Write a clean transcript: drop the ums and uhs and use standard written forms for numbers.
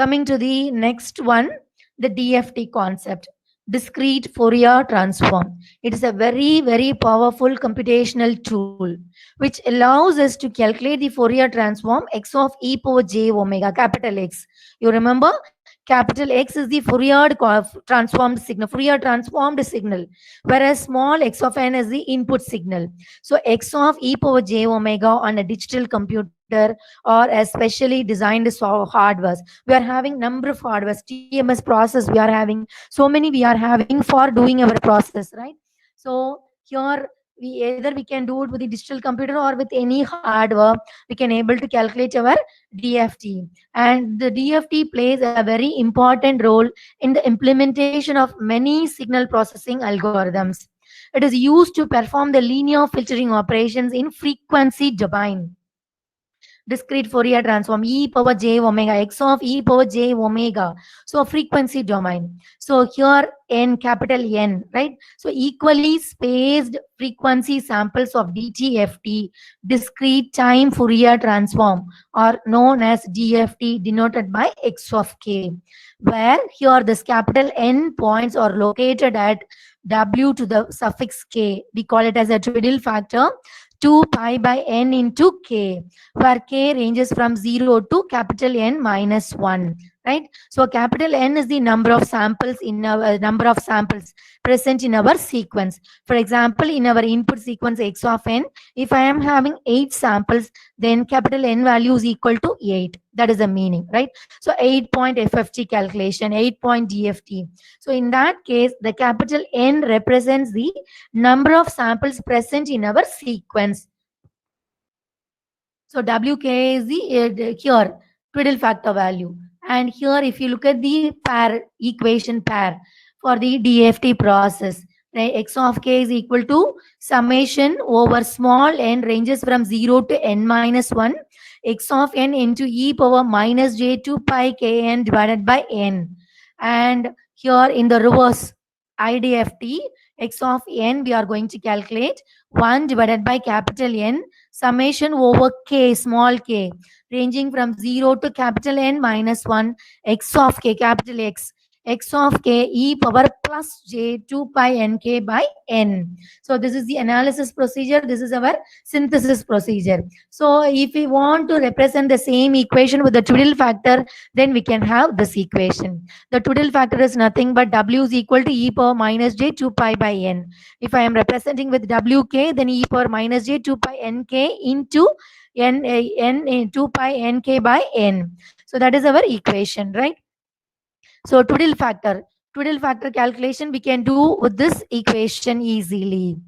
Coming to the next one, the DFT concept, discrete Fourier transform. It is a very, very powerful computational tool which allows us to calculate the Fourier transform x of e power j omega, capital X. You remember, capital X is the Fourier transformed signal, whereas small x of n is the input signal. So x of e power j omega on a digital computer or a specially designed hardware. We are having number of hardware TMS process. We are having so many we are having for doing our process, right? So here we can do it with the digital computer or with any hardware. We can able to calculate our DFT, and the DFT plays a very important role in the implementation of many signal processing algorithms. It is used to perform the linear filtering operations in frequency domain. Discrete Fourier transform e power j omega x of e power j omega. So frequency domain. So here n, capital N, right? So equally spaced frequency samples of DTFT, discrete time Fourier transform, are known as DFT, denoted by x of k, where here this capital N points are located at w to the suffix k. We call it as a twiddle factor 2 pi by n into k, where k ranges from 0 to capital N minus 1, right? So capital N is the number of samples present in our sequence. For example, in our input sequence x of n, if I am having 8 samples, then capital N value is equal to 8. That is the meaning, right? So 8-point FFT calculation, 8-point DFT. So in that case, the capital N represents the number of samples present in our sequence. So WK is the here twiddle factor value. And here, if you look at the equation pair for the DFT process, right, x of k is equal to summation over small n ranges from 0 to n minus 1, x of n into e power minus j 2 pi kn divided by n. And here in the reverse IDFT, x of n we are going to calculate 1 divided by capital N summation over k, small k, ranging from 0 to capital N minus 1, x of k, capital x of k e power plus j 2 pi nk by n. So this is the analysis procedure. This is our synthesis procedure. So if we want to represent the same equation with the twiddle factor, then we can have this equation. The twiddle factor is nothing but w is equal to e power minus j 2 pi by n. If I am representing with wk, then e power minus j 2 pi nk into n 2 pi nk by n. So that is our equation, right? So twiddle factor calculation we can do with this equation easily.